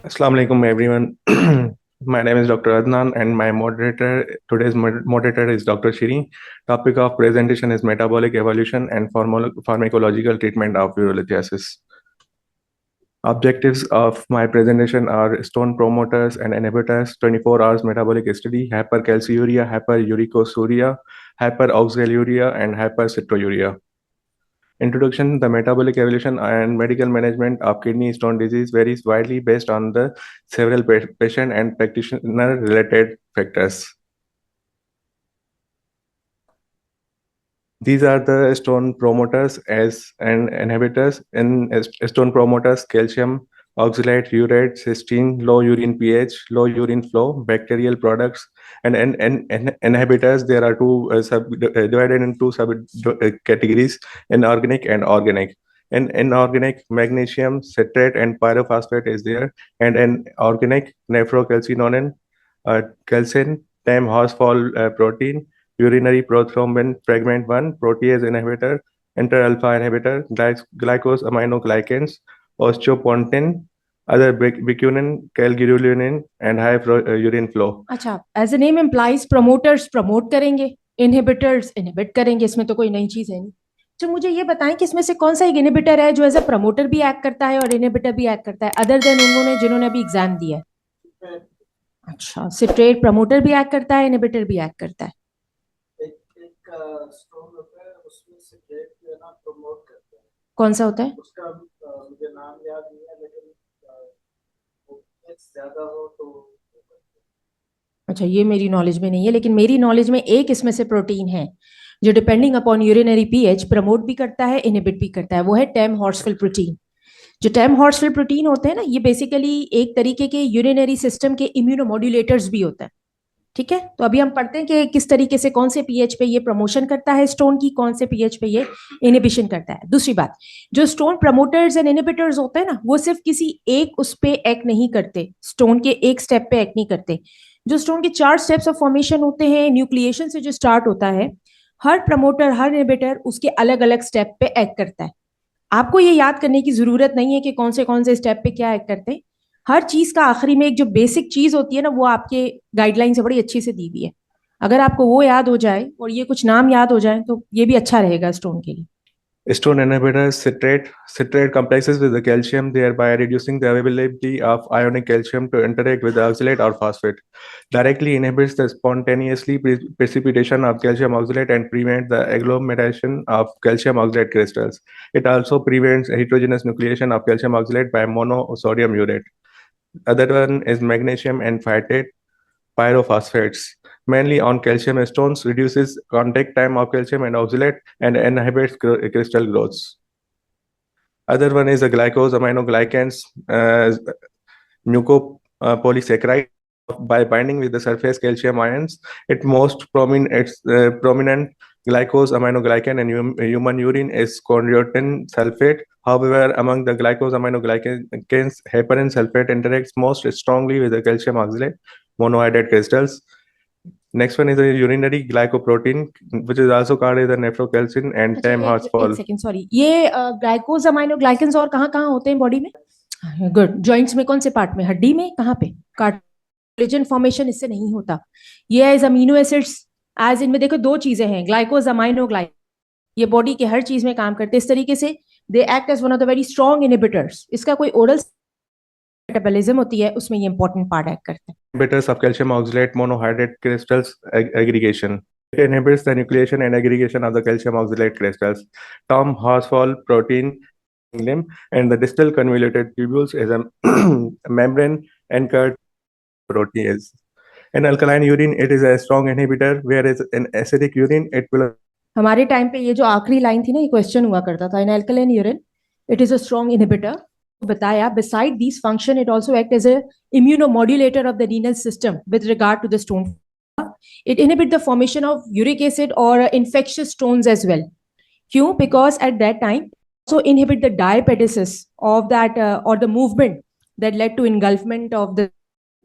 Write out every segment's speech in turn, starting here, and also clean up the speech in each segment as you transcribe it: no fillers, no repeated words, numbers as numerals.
Assalamu alaikum everyone. My name is Dr. Adnan and my today's moderator is Dr. Shiri. Topic of presentation is metabolic evolution and pharmacological treatment of urolithiasis. Objectives of my presentation are stone promoters and inhibitors, 24 hours metabolic study, hypercalciuria, hyperuricosuriia, hyperoxaluria, and hypercitrullia. Introduction: the metabolic evolution and medical management of kidney stone disease varies widely based on the several patient and practitioner related factors. These are the stone promoters as and inhibitors. In stone promoters: calcium oxalate, urate, cysteine, low urine pH, low urine flow, bacterial products, and inhibitors. There are divided into sub categories: inorganic and organic. In inorganic, magnesium citrate and pyrophosphate is there, and in organic, nephrocalcinonin, calcin, TAM horsefall protein, urinary prothrombin fragment 1, protease inhibitor, inter-alpha inhibitor, glycosaminoglycans, osteopontin, other bicunine, calgirulinin, and high urine flow. अच्छा, as the name implies, promoters promote करेंगे, inhibitors inhibit करेंगे, इसमें तो कोई नई चीज है नहीं। तो मुझे ये बताएं कि इसमें से कौन सा एक इनहिबिटर है जो एज अ प्रमोटर भी एक्ट करता है और इनहिबिटर भी एक्ट करता है, अदर देन उन्होंने जिन्होंने अभी एग्जाम दिया है। अच्छा, सिट्रेट प्रमोटर भी एक्ट करता है, इनहिबिटर भी एक्ट करता है। एक स्टोन होता है, उसमें सिट्रेट जो है ना प्रमोट करता है। कौन सा होता है उसका? मुझे नाम याद नहीं है, लेकिन ज्यादा हो तो। अच्छा, ये मेरी नॉलेज में नहीं है, लेकिन मेरी नॉलेज में एक इसमें से प्रोटीन है जो depending upon urinary pH promote भी करता है, इनहिबिट भी करता है, वो है टेम हॉर्सफिल प्रोटीन। जो टेम हॉर्सफिल प्रोटीन होते हैं ना, ये बेसिकली एक तरीके के यूरिनरी सिस्टम के इम्यूनोमोड्यूलेटर्स भी होता है। ठीक है, तो अभी हम पढ़ते हैं कि किस तरीके से कौन से पीएच पे ये प्रमोशन करता है स्टोन की, कौन से पीएच पे ये इनहिबिशन करता है। दूसरी बात, जो स्टोन प्रमोटर्स एंड इनहिबिटर्स होते हैं ना, वो सिर्फ किसी एक उस पे एक्ट नहीं करते, स्टोन के एक स्टेप पे एक्ट नहीं करते। जो स्टोन के 4 स्टेप्स ऑफ फॉर्मेशन होते हैं, न्यूक्लिएशन से जो स्टार्ट होता है, हर प्रमोटर हर इनहिबिटर उसके अलग अलग स्टेप पे एक्ट करता है। आपको ये याद करने की जरूरत नहीं है कि कौन से स्टेप पे क्या एक्ट करते हैं। हर चीज का आखिरी में एक जो बेसिक चीज होती है ना, वो आपके गाइडलाइन से बड़ी अच्छी से दी हुई है। अगर आपको वो याद हो जाए और ये कुछ नाम याद हो जाए तो ये भी अच्छा रहेगा स्टोन के लिए। Stone inhibitors citrate complexes with the calcium, thereby reducing the availability of ionic calcium to interact with the oxalate or phosphate. Directly inhibits the spontaneously precipitation of calcium oxalate and prevents the agglomeration of calcium oxalate crystals. It also prevents heterogeneous nucleation of calcium oxalate by monosodium urate. Other one is magnesium and phytate pyrophosphates, mainly on calcium stones, reduces contact time of calcium and oxalate and inhibits crystal growth. Other one is the glycosaminoglycans, mucopolysaccharide. By binding with the surface calcium ions, prominent glycosaminoglycan in human urine is chondroitin sulfate. However, among the glycosaminoglycans, heparin sulfate interacts most strongly with the calcium oxalate monohydrate crystals. Next one is the urinary glycoprotein, which is also called as the nephrocalcin and TAM horsefall. एक second, sorry, ये ग्लाइकोसामाइनोग्लाइकेंस और कहाँ कहाँ होते हैं body में? Good, joints में? कौन से पार्ट में? हड्डी में? कहाँ पे? कार्टिलेजन फॉर्मेशन इससे नहीं होता। ये एज अमीनो एसिड्स, एज इनमें देखो 2 चीजें हैं, ग्लाइकोसामाइनोग्लाइकेंस, ये बॉडी के हर चीज में काम करते हैं। इस तरीके से they act as one of the very strong inhibitors. इसका कोई ओरल मेटाबॉलिज्म होती है, उसमें ये इंपॉर्टेंट पार्ट एक्ट करते हैं। Inhibitors of calcium oxalate monohydrate crystals aggregation. It inhibits the nucleation and aggregation of the calcium oxalate crystals. Tom horsefall protein limb and the distal convoluted tubules is a membrane anchored protease. In alkaline urine, it is a strong inhibitor, whereas in acidic urine, it will. हमारे time पे ये जो आखिरी line थी ना, ये question हुआ करता था, in alkaline urine it is a strong inhibitor. बताया, beside these function it also act as a immunomodulator of the renal system with regard to the stone. It inhibit the formation of uric acid or infectious stones as well. क्यों? Because at that time also inhibit the diapedesis of that or the movement that led to engulfment of the.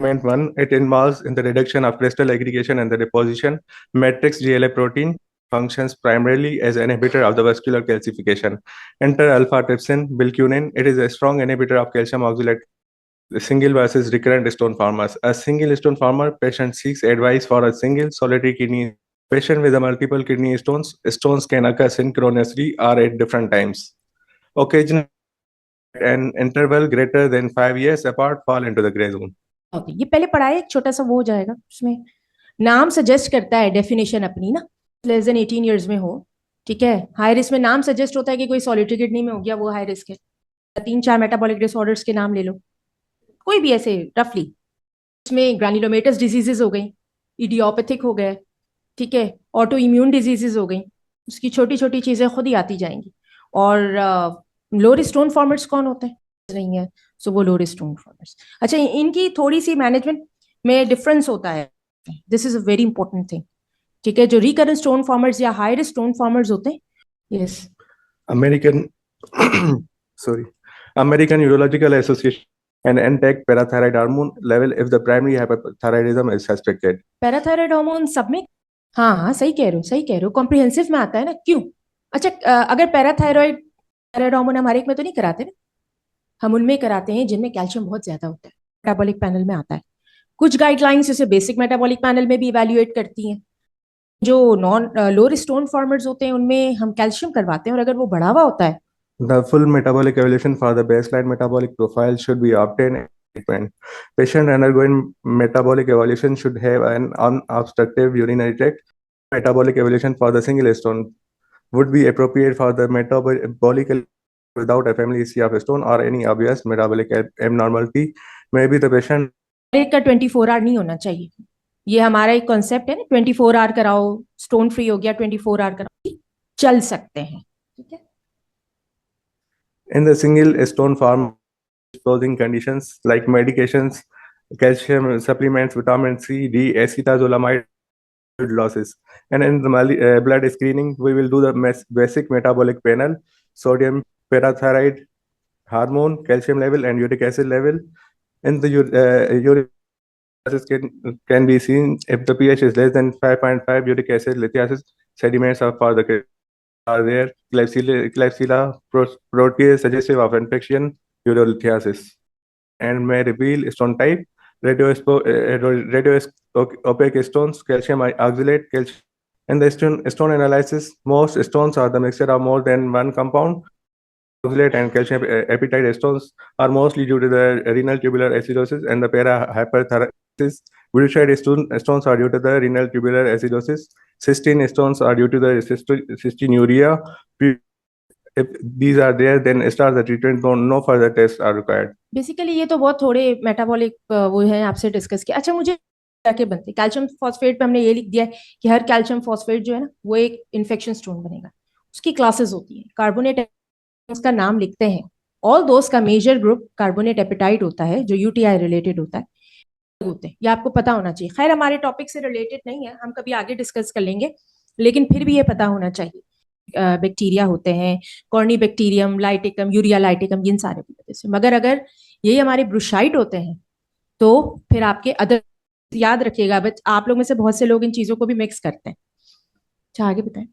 One, it involves in the reduction of crystal aggregation and the deposition. Matrix GLA protein functions primarily as an inhibitor of the vascular calcification. Enter alpha trypsin, bilquinin. It is a strong inhibitor of calcium oxalate single versus recurrent stone formers. A single stone former patient seeks advice for a single solitary kidney. Patient with a multiple kidney stones can occur synchronously or at different times. Occasionally, an interval greater than 5 years apart fall into the gray zone. Okay, ये पहले पढ़ाए, एक छोटा सा वो हो जाएगा उसमें। नाम सजेस्ट करता है डेफिनेशन अपनी ना, लेस देन 18 ईयर्स में हो, ठीक है। हाई रिस्क में नाम सजेस्ट होता है कि कोई सॉलिटरी किडनी में हो गया, वो हाई रिस्क है। 3-4 मेटाबॉलिक डिसऑर्डर्स के नाम ले लो, कोई भी ऐसे रफली। उसमें ग्रैन्युलोमेटस डिजीजेस हो गई, इडियोपैथिक हो गए, ठीक है, ऑटो इम्यून डिजीजेस हो गई, उसकी छोटी छोटी चीजें खुद ही आती जाएंगी। और लोअर स्टोन फॉर्मर्स कौन होते हैं, नहीं है, सो वो लोअर स्टोन फॉर्मर्स। अच्छा, इनकी थोड़ी सी मैनेजमेंट में डिफरेंस होता है, this is a very important thing, ठीक है। जो रिकरेंट स्टोन फॉर्मर्स या हाई रिस्क स्टोन फॉर्मर्स होते हैं, yes, American, sorry, American Urological Association and NTAC parathyroid hormone level if the primary hyperthyroidism is suspected. Parathyroid hormone सब में, हाँ हाँ सही कह रहे हो, सही कह रहे हो, कॉम्प्रिहेंसिव में आता है ना, क्यों? अच्छा, अगर पैराथायराइड थायराइड हार्मोन हम हर एक में तो नहीं कराते ना, हम उनमें कराते हैं जिनमें कैल्शियम बहुत ज्यादा होता है, मेटाबॉलिक पैनल में आता है। कुछ गाइडलाइंस इसे बेसिक मेटाबॉलिक पैनल में भी इवैल्यूएट करती हैं। जो नॉन लोअर स्टोन फॉर्मर्स होते हैं उनमें हम कैल्शियम करवाते हैं, और अगर वो बढ़ा हुआ होता है, The full metabolic evaluation for the baseline metabolic profile should be obtained at treatment. Patient undergoing metabolic evaluation should have an unobstructive urinary tract. Metabolic evaluation for the single stone would be appropriate for the metabolic without a family history of stone or any obvious metabolic abnormality. Maybe the patient एक का 24 our नहीं होना चाहिए। ये हमारा एक concept है ना, 24 आवर कराओ, स्टोन फ्री हो गया, 24 आवर कराओ, चल सकते हैं, ठीक है। in the single stone form posing conditions like medications, calcium supplements, vitamin C, D, acetazolamide losses. And in the blood screening, we will do the basic metabolic panel, sodium, parathyroid, hormone, calcium level, and uric acid level. In the uric acid can be seen if the pH is less than 5.5, uric acid lithiasis sediments are for the are there. Klebsiella protease suggestive of infection, urolithiasis, and may reveal stone type, radiopaque stones, calcium oxalate, calcium. In the stone analysis, most stones are the mixture of more than one compound. Oxalate and calcium epitide stones are mostly due to the renal tubular acidosis and the parahyperthyroidism. Brucide stones are due to the renal tubular acidosis. Cystine stones are due to the cystinuria. If these are there, then start the treatment. No further tests are required. Basically ये तो बहुत थोड़े metabolic वो है आपसे discuss किया। अच्छा, मुझे क्या क्या बनते हैं कैल्शियम फॉस्फेट पे, हमने ये लिख दिया है कि हर कैल्शियम फॉस्फेट जो है ना वो एक इन्फेक्शन स्टोन बनेगा। उसकी क्लासेस होती हैं, कार्बोनेट उसका नाम लिखते हैं, ऑल दोस का मेजर ग्रुप कार्बोनेट एपिटाइट होता है जो यूटीआई रिलेटेड होता है, होते हैं, ये आपको पता होना चाहिए। खैर हमारे टॉपिक से रिलेटेड नहीं है, हम कभी आगे डिस्कस कर लेंगे, लेकिन फिर भी ये पता होना चाहिए। बैक्टीरिया होते हैं, कॉर्नी बैक्टीरियम, लाइटिकम, यूरिया लाइटिकम, इन सारे वजह से। मगर अगर ये हमारे ब्रुशाइट होते हैं तो फिर आपके अदर, याद रखिएगा बट आप लोग में से बहुत से लोग इन चीजों को भी मिक्स करते हैं। अच्छा, आगे बताएं।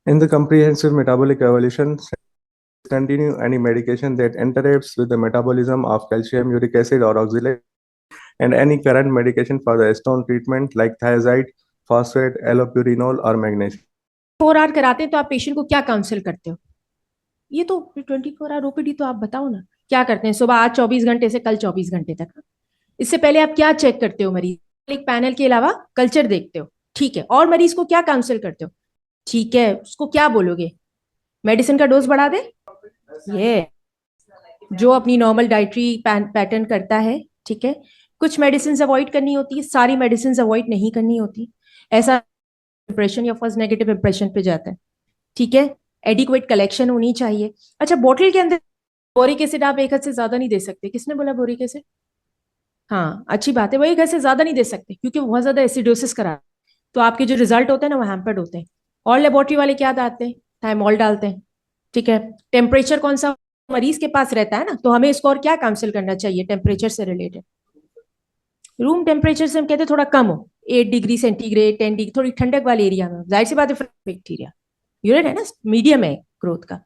In the comprehensive metabolic evaluation, discontinue any medication that interferes with the metabolism of calcium, uric acid, or oxalate, and any current medication for the stone treatment like thiazide, phosphate, allopurinol, or magnesium. 4 our कराते हैं तो आप patient को क्या council करते हो? ये तो 24 आवर ओपीडी, तो आप बताओ ना क्या करते हैं? सुबह आज 24 घंटे से कल 24 घंटे तक। इससे पहले आप क्या चेक करते हो? मरीज एक पैनल के अलावा कल्चर देखते हो, ठीक है, और मरीज को क्या काउंसिल करते हो? ठीक है, उसको क्या बोलोगे? मेडिसिन का डोज बढ़ा दे, ये जो अपनी नॉर्मल डाइटरी पैटर्न करता है, ठीक है। कुछ मेडिसिन अवॉइड करनी होती है, सारी मेडिसिन अवॉइड नहीं करनी होती, ऐसा इंप्रेशन या फर्स्ट नेगेटिव इंप्रेशन पे जाता है, ठीक है। एडिक्वेट कलेक्शन होनी चाहिए। अच्छा, बोतल के अंदर बोरिक एसिड आप एक हद से ज्यादा नहीं दे सकते। किसने बोला बोरिक एसिड? हाँ, अच्छी बात है, वो एक हद से ज्यादा नहीं दे सकते क्योंकि बहुत ज्यादा एसिडोसिस करा, तो आपके जो रिजल्ट होते हैं ना वो हैम्पर्ड होते हैं। और लेबोरेटरी वाले क्या डालते हैं? थाइमोल डालते हैं, ठीक है। टेम्परेचर कौन सा मरीज के पास रहता है ना, तो हमें इसको और क्या काउंसिल करना चाहिए टेम्परेचर से रिलेटेड? रूम टेम्परेचर से हम कहते हैं थोड़ा कम हो, 8 डिग्री सेंटीग्रेड, 10 डिग्री, थोड़ी ठंडक वाले एरिया में। जाहिर सी बात है बैक्टीरिया यूनिट है ना, मीडियम है ग्रोथ का,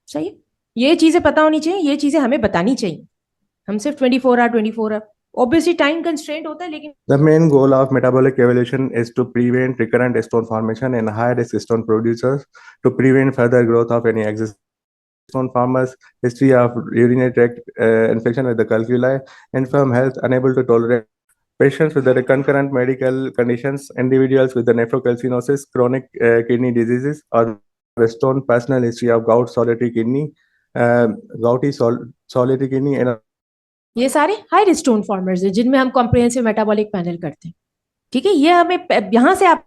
सही है। ये चीजें पता होनी चाहिए, ये चीजें हमें बतानी चाहिए, हम सिर्फ 24 आवर ऑब्वियसली टाइम कंस्ट्रेंट होता है, लेकिन The main goal of metabolic evaluation is to prevent recurrent stone formation in high-risk stone producers, to prevent further growth of any existing stone farmers, history of urinary tract infection with the calculi, infirm health, unable to tolerate patients with the concurrent medical conditions, individuals with the nephrocalcinosis, chronic kidney diseases, or stone personal history of gout, solitary kidney, solitary kidney, and ये सारे high risk stone formers हैं जिनमें हम comprehensive metabolic panel करते हैं। ठीक है, ये हमें यहाँ से आप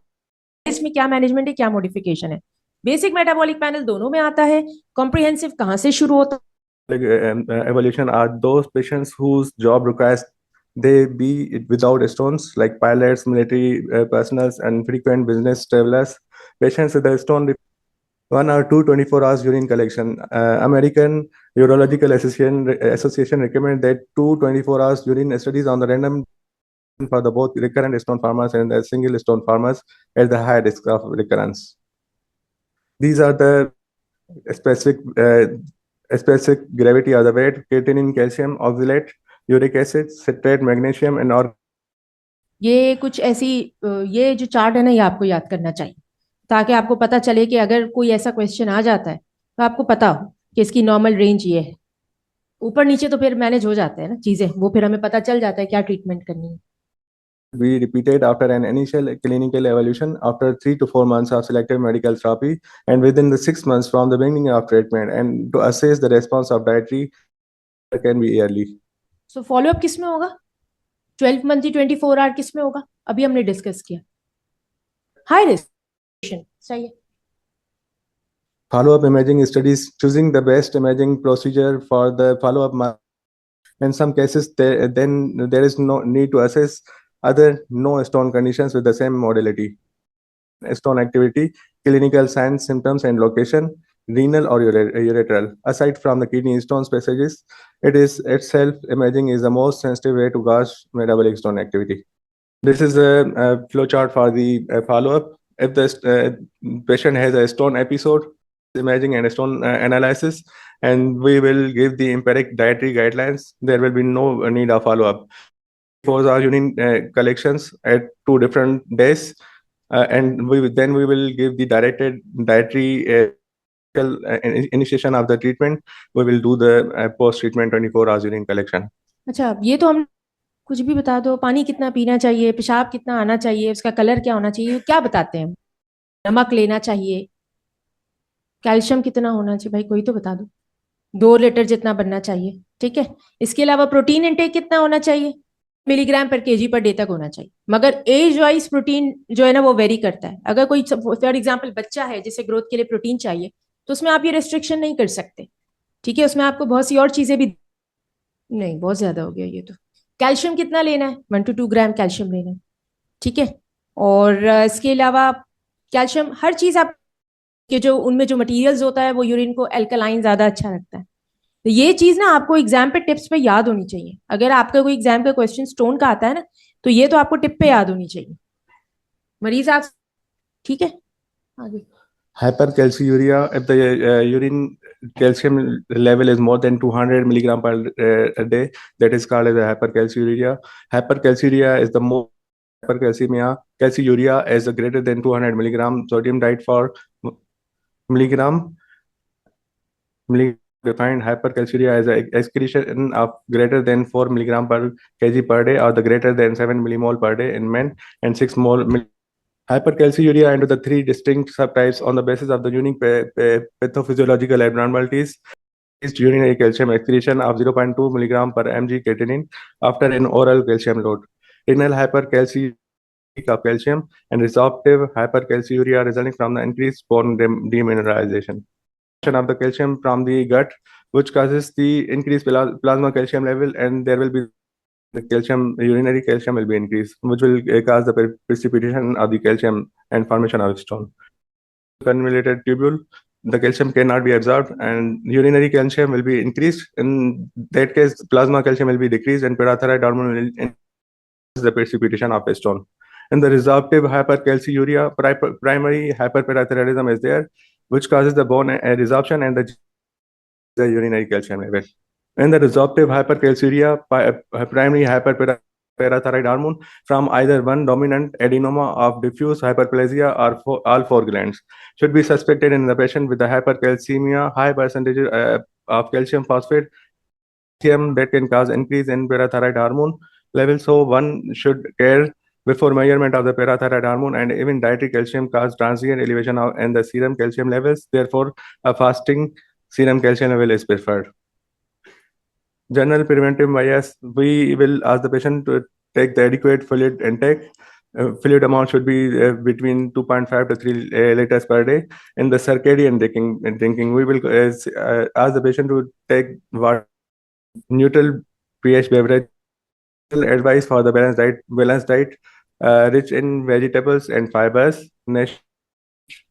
इसमें क्या मैनेजमेंट है, क्या मॉडिफिकेशन है। बेसिक मेटाबॉलिक पैनल दोनों में आता है, कॉम्प्रिहेंसिव कहाँ से शुरू होता है। evaluation are those patients whose job requires they be without stones, like pilots, military personals, and frequent business travelers. Patients with a stone 1 or 2 24 hours urine collection. American Urological Association recommend that 2 24 hours urine studies on the random for the both recurrent stone farmers and the single stone farmers at the high risk of recurrence. These are the specific gravity of the weight: creatinine, calcium, oxalate, uric acid, citrate, magnesium, and or ये कुछ ऐसी ये जो chart है ना, ये आपको याद करना चाहिए ताकि आपको पता चले कि अगर कोई ऐसा क्वेश्चन आ जाता है तो आपको पता हो कि इसकी नॉर्मल रेंज ये है। ऊपर नीचे तो फिर मैनेज हो जाते हैं ना चीजें, वो फिर हमें पता चल जाता है क्या ट्रीटमेंट करनी है। be repeated after an initial clinical evaluation after 3 to 4 months of selective medical therapy and within the 6 months from the beginning of treatment, and to assess the response of dietary can be yearly. So follow up किस में होगा? 12 monthly 24 our किस में होगा? अभी हमने discuss किया high risk. सही है। Follow-up imaging studies choosing the best imaging procedure for the follow-up. In some cases, then there is no need to assess other no stone conditions with the same modality. Stone activity, clinical signs, symptoms, and location, renal or ureteral. Aside from the kidney stone passages, it is itself imaging is the most sensitive way to gauge metabolic stone activity. This is a flowchart for the follow-up. If the patient has a stone episode, imaging and stone analysis, and we will give the empiric dietary guidelines. There will be no need of follow-up. For our urine collections at 2 different days, and we will give the directed dietary initiation of the treatment. We will do the post-treatment 24 hours urine collection. अच्छा, ये तो हम कुछ भी बता दो, पानी कितना पीना चाहिए, पेशाब कितना आना चाहिए, उसका कलर क्या होना चाहिए, क्या बताते हैं? नमक लेना चाहिए, कैल्शियम कितना होना चाहिए, भाई कोई तो बता दो। 2 लीटर जितना बनना चाहिए, ठीक है। इसके अलावा प्रोटीन इंटेक कितना होना चाहिए? मिलीग्राम पर केजी पर डे तक होना चाहिए। मगर एज वाइज प्रोटीन जो है ना वो वेरी करता है। अगर कोई फॉर एग्जांपल बच्चा है जिसे ग्रोथ के लिए प्रोटीन चाहिए, तो उसमें आप ये रेस्ट्रिक्शन नहीं कर सकते, ठीक है। उसमें आपको बहुत सी और चीजें भी नहीं, बहुत ज्यादा हो गया ये तो। कैल्शियम कितना लेना है? 1 to 2 ग्राम कैल्शियम लेना है, ठीक है। और इसके अलावा कैल्शियम हर चीज आप के जो उनमें जो मटेरियल्स होता है वो यूरिन को एल्कलाइन ज्यादा अच्छा रखता है। तो ये चीज ना आपको एग्जाम पे टिप्स पे याद होनी चाहिए। अगर आपका कोई एग्जाम का क्वेश्चन स्टोन का आता है ना, तो ये तो आपको टिप पे याद होनी चाहिए। मरीज आप ठीक है आगे। Hypercalciuria, if the urine calcium level is more than 200 milligram per day, that is called as a hypercalciuria. Hypercalciuria is the more hypercalcemia. Calciuria is a greater than 200 milligram sodium diet for milligram. Defined hypercalciuria as a excretion of greater than 4 milligram per kg per day, or the greater than 7 millimole per day in men, and 6 mole. Hypercalciuria into the 3 distinct subtypes on the basis of the unique pathophysiological abnormalities. Is urinary calcium excretion of 0.2 milligram per mg creatinine after an oral calcium load. Renal hypercalciuria of calcium, and resorptive hypercalciuria resulting from the increased bone demineralization of the calcium from the gut, which causes the increased plasma calcium level, and there will be the calcium, urinary calcium will be increased, which will cause the precipitation of the calcium and formation of stone. Convoluted tubule, the calcium cannot be absorbed, and urinary calcium will be increased. In that case, plasma calcium will be decreased, and parathyroid hormone will increase the precipitation of a stone. In the resorptive hypercalciuria, primary hyperparathyroidism is there, which causes the bone resorption and the urinary calcium level. And the resorptive hypercalciuria, primary hyperparathyroid hormone from either one dominant adenoma of diffuse hyperplasia or all four glands should be suspected in the patient with the hypercalcemia, high percentage of calcium phosphate that can cause increase in parathyroid hormone levels. So one should care before measurement of the parathyroid hormone, and even dietary calcium cause transient elevation in the serum calcium levels. Therefore, a fasting serum calcium level is preferred. General preventive measures, we will ask the patient to take the adequate fluid intake. Fluid amount should be between 2.5 to 3 liters per day. In the circadian drinking, we will ask the patient to take water, neutral pH beverage. Advice for the balanced diet, rich in vegetables and fibers,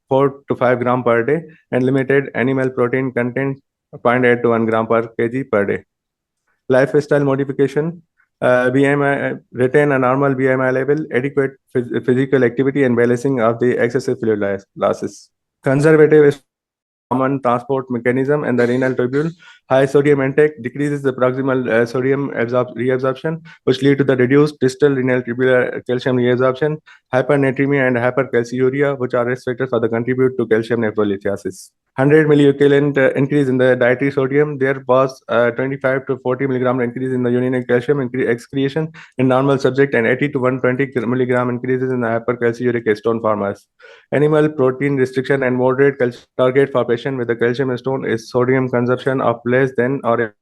4 to 5 gram per day, and limited animal protein content, 0.8 to 1 gram per kg per day. Lifestyle modification, BMI, retain a normal BMI level, adequate physical activity, and balancing of the excessive fluid losses. Conservative common transport mechanism and the renal tubule. High sodium intake decreases the proximal sodium reabsorption, which lead to the reduced distal renal tubular calcium reabsorption, hypernatremia, and hypercalciuria, which are risk factors for the contribute to calcium nephrolithiasis. 100 milliequivalent increase in the dietary sodium. There was 25 to 40 milligram increase in the urinary calcium excretion in normal subject, and 80 to 120 milligram increases in the hypercalciuric stone formers. Animal protein restriction and moderate calcium target for patient with a calcium stone is sodium consumption of less than or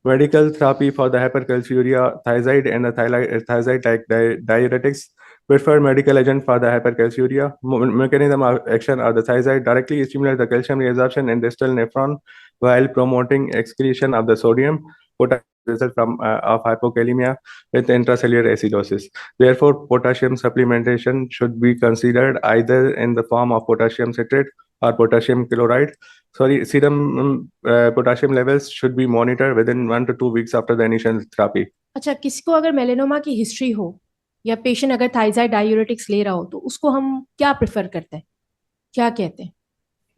medical therapy for the hypercalciuria, thiazide and the thiazide like diuretics. Preferred medical agent for the hypercalciuria. Mechanism of action of the thiazide directly stimulates the calcium reabsorption in distal nephron while promoting excretion of the sodium. Potassium result from of hypokalemia with intracellular acidosis. Therefore, potassium supplementation should be considered either in the form of potassium citrate or potassium chloride. Serum potassium levels should be monitored within 1 to 2 weeks after the initial therapy. अच्छा, किसी को अगर melanoma की history हो या patient अगर थाइजाइड diuretics ले रहा हो तो उसको हम क्या प्रेफर करते हैं, क्या कहते हैं?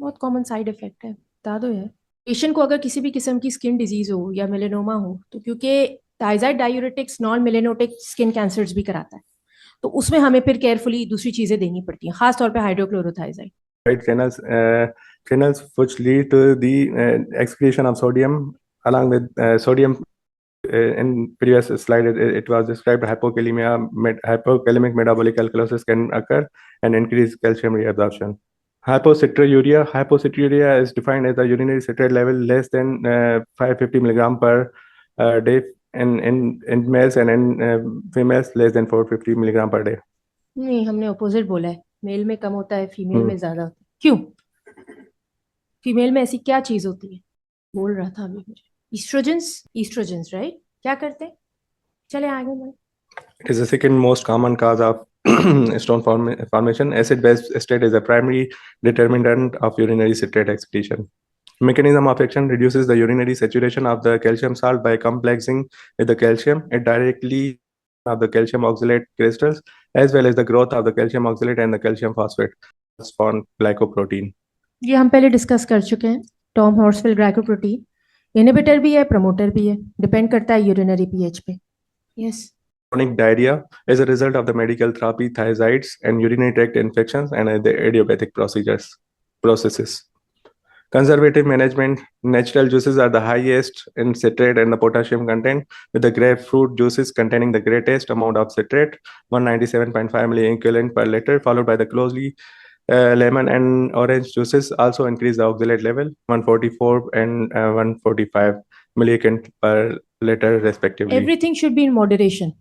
बहुत कॉमन साइड इफेक्ट है, बता दो यार। पेशेंट को अगर किसी भी किस्म की स्किन डिजीज हो या मेलेनोमा हो तो क्योंकि थाइजाइड डायूरेटिक्स नॉन मेलेनोटिक स्किन कैंसर्स भी कराता है, तो उसमें हमें फिर केयरफुली दूसरी चीजें देनी पड़ती हैं, खास तौर पे हाइड्रोक्लोरोथाइजाइड. Right, channels which lead to the excretion of sodium along with sodium. In previous slide, it was described hypokalemia, hypokalemic metabolic alkalosis can occur and increase calcium reabsorption. Hypocitraturia is defined as the urinary citrate level less than 550 milligram per day in males, and in females less than 450 milligram per day. नहीं, हमने opposite बोला है, mail में कम होता है, female में ज्यादा होता है. क्यों? फीमेल में ऐसी क्या चीज होती है? बोल रहा था अभी मुझे. ईस्ट्रोजेंस, राइट? क्या करते हैं? चले आगे बढ़े. It is the second most common cause of stone formation. Acid-base state is a primary determinant of urinary citrate excretion. Mechanism of action reduces the urinary saturation of the calcium salt by complexing with the calcium. It directly of the calcium oxalate crystals as well as the growth of the calcium oxalate and the calcium phosphate spawn glycoprotein. ये हम पहले discuss कर चुके हैं. Tom हॉर्सफील्ड glycoprotein inhibitor भी है, promoter भी है, डिपेंड करता है यूरिनरी पीएच पे. Yes. Chronic diarrhea is a result of the medical therapy, thiazides, and urinary tract infections and the idiopathic processes. Conservative management, natural juices are the highest in citrate and the potassium content, with the grapefruit juices containing the greatest amount of citrate, 197.5 milliequivalent per liter, followed by the closely lemon and orange juices also increase the oxalate level, 144 and 145 milliequivalent per liter respectively. Everything should be in moderation.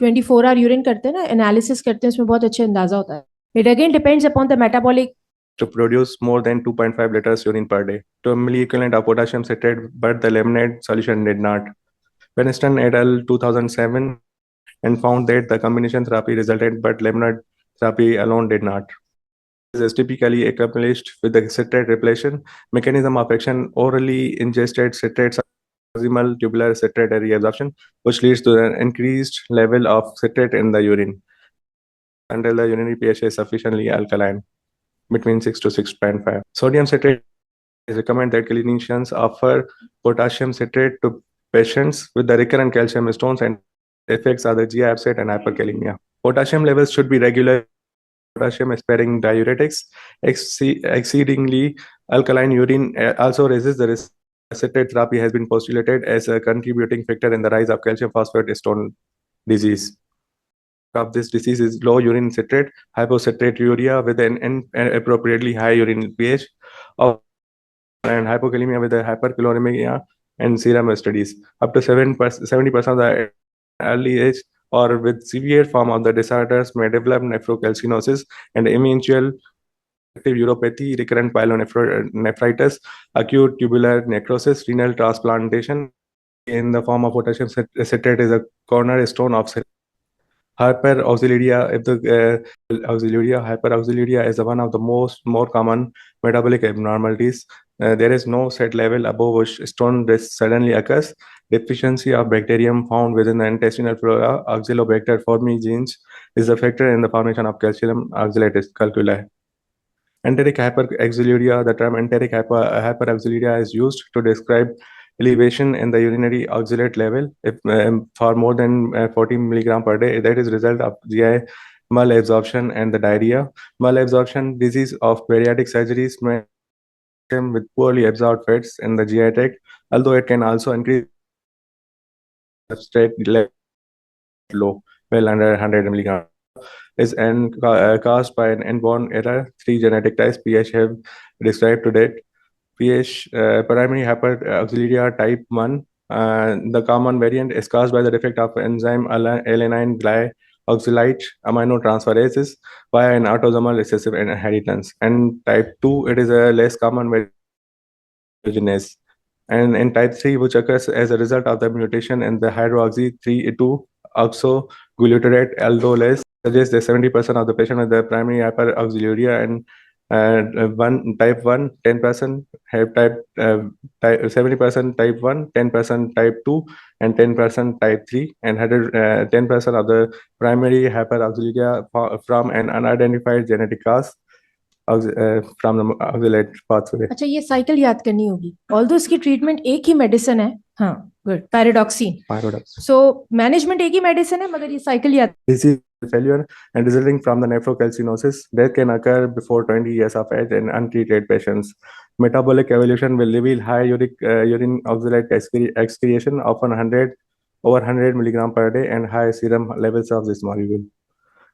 24 hour urine करते हैं ना, analysis करते हैं, उसमें बहुत अच्छे अंदाजा होता है. It again depends upon the metabolic. To produce more than 2.5 liters urine per day to a milliequivalent of potassium citrate, but the lemonade solution did not. Winston et al. 2007 and found that the combination therapy resulted, but lemonade therapy alone did not. This is typically accomplished with the citrate repletion. Mechanism of action: orally ingested citrates, proximal tubular citrate reabsorption, which leads to an increased level of citrate in the urine until the urinary pH is sufficiently alkaline, between 6 to 6.5. Sodium citrate recommend that clinicians offer potassium citrate to patients with the recurrent calcium stones, and effects are the GI upset and hyperkalemia. Potassium levels should be regular. Potassium-sparing diuretics, exceedingly alkaline urine also raises the risk. Citrate therapy has been postulated as a contributing factor in the rise of calcium phosphate stone disease. Of this disease is low urine citrate, hypocitraturia with an inappropriately high urine pH, and hypokalemia with a hyperkalemia and serum studies. Up to 70% of the early age or with severe form of the disorders may develop nephrocalcinosis and eventual uropathy, recurrent pyelonephritis, acute tubular necrosis, renal transplantation in the form of potassium citrate is a cornerstone of hyperoxaluria. If the hyperoxaluria is one of the more common metabolic abnormalities. There is no set level above which stone risk suddenly occurs. Deficiency of bacterium found within the intestinal flora, Oxalobacter formi genes, is a factor in the formation of calcium oxalate calculi. Enteric hyperoxaluria. The term enteric hyperoxaluria is used to describe elevation in the urinary oxalate level if, for more than 40 milligram per day. That is result of GI malabsorption and the diarrhea. Malabsorption disease of bariatric surgeries may with poorly absorbed fats in the GI tract, although it can also increase substrate level low, well under 100 milligram. Is caused by an inborn error. 3 genetic types PH have described to date. PH primary hyperoxaluria type 1. The common variant is caused by the defect of enzyme alanine glyoxylate aminotransferases via an autosomal recessive inheritance. And type 2, it is a less common variant. And in type 3, which occurs as a result of the mutation in the hydroxy 3-2 oxoglutarate aldolase, suggests that 70% of the patient with the primary hyperoxaluria and type 1, 10% have type 70% type 1, 10% type 2, and 10% type 3, and 10% of the primary hyperoxaluria from an unidentified genetic cause from the oxalate pathway. अच्छा, ये cycle याद करनी होगी. Although इसकी treatment एक ही medicine है. हाँ, good. Pyridoxine. So management एक ही मेडिसिन है, मगर ये साइकिल याद. Disease failure and resulting from the nephrocalcinosis. Death can occur before 20 years of age in untreated patients. Metabolic evolution will reveal high urine oxalate excretion, often over 100 milligram per day, and high serum levels of this molecule.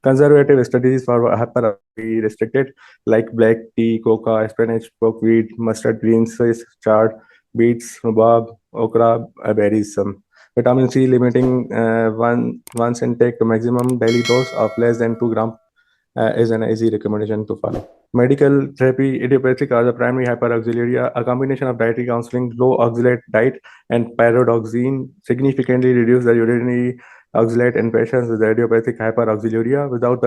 Conservative studies for hyper be restricted, like black tea, coca, spinach, buckwheat, mustard greens, chard, beets, rhubarb, okra, berries. Vitamin C limiting once intake to maximum daily dose of less than 2 gram is an easy recommendation to follow. Medical therapy, idiopathic or the primary hyperoxaluria, a combination of dietary counseling, low oxalate diet, and pyridoxine significantly reduce the urinary oxalate in patients with idiopathic hyperoxaluria without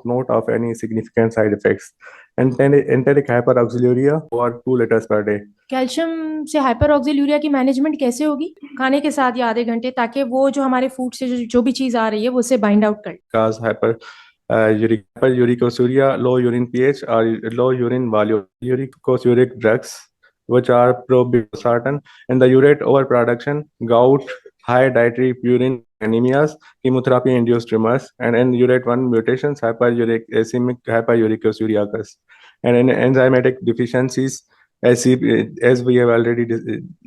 note of any significant side effects. And enteric hyperoxaluria over 2 liters per day. Calcium से हाइपरऑक्सीलूरिया की management कैसे होगी? खाने के साथ या आधे घंटे, ताकि वो जो हमारे फूड से जो भी चीज आ रही है वो उसे बाइंड आउट कर. Cause hyperuricosuriya, low urine pH or low urine volume, uricosuric drugs, which are probosartan, and the urate overproduction, gout, high dietary purine anemias, chemotherapy-induced tumors, and in urate 1 mutations, hyperuricosuriya occurs. And in enzymatic deficiencies, as we have already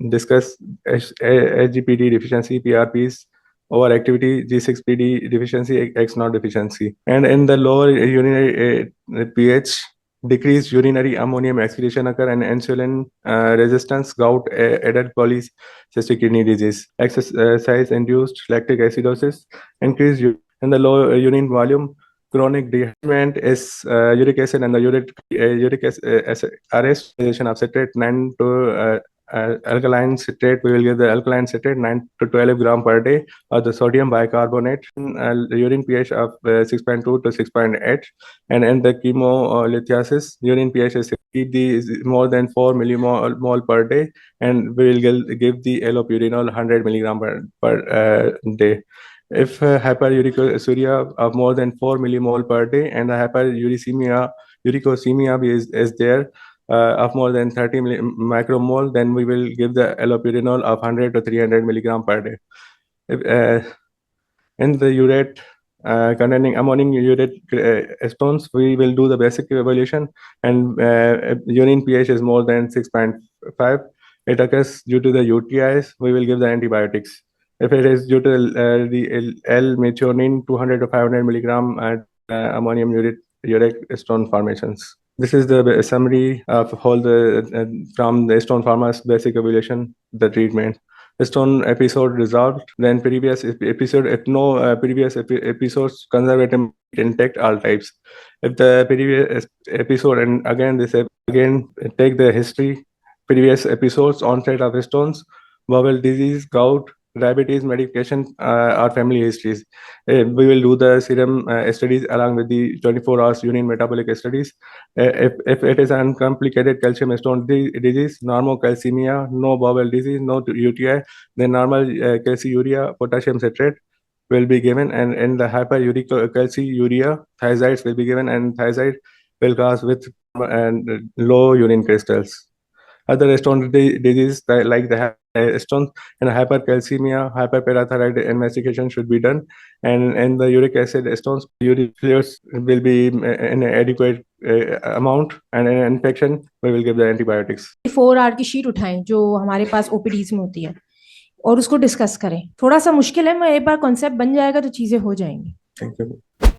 discussed, SGPD deficiency, PRPs, overactivity, G6PD deficiency, X0 deficiency. And in the lower urinary pH, decreased urinary ammonium excretion occur, and insulin resistance, gout, adult polycystic kidney disease, exercise-induced lactic acidosis, increased in the low urine volume, chronic dehydration is uric acid and the uric acid arrestation of citrate 9 to alkaline citrate. We will give the alkaline citrate 9 to 12 gram per day, or the sodium bicarbonate, urine pH of 6.2 to 6.8, and in the chemolithiasis, urine pH is more than 4 millimole per day, and we will give the allopurinol 100 milligram per day. If hyperuricemia of more than 4 millimole per day and the hyperuricemia is there, of more than 30 micromole, then we will give the allopurinol of 100 to 300 milligram per day. In the urate containing ammonium urate stones, we will do the basic evaluation, and urine pH is more than 6.5. It occurs due to the UTIs, we will give the antibiotics. If it is due to the L-methionine, 200 to 500 milligram ammonium urate stone formations. This is the summary of all the from the Stone Pharma's basic evaluation, the treatment. Stone episode resolved, then previous episode, if no previous episodes, conservative intact all types. If the previous episode, and again this again take the history, previous episodes, onset of stones, bowel disease, gout, diabetes, medication, or family histories. We will do the serum studies along with the 24 hours urine metabolic studies. If it is uncomplicated calcium stone disease, normocalcemia, no bowel disease, no UTI, then normal calciuria, potassium citrate will be given, and in the hyperuric calciuria, thiazides will be given, and thiazide will cause with and low urine crystals. Other stone diseases like the stones and hypercalcemia, hyperparathyroid investigation should be done, and in the uric acid stones, uric fluids will be in an adequate amount, and in infection we will give the antibiotics. 4 our की sheet उठाएं जो हमारे पास OPTs में होती है और उसको discuss करें. थोड़ा सा मुश्किल है, मैं एक बार कॉन्सेप्ट बन जाएगा तो चीजें हो जाएंगी. Thank you.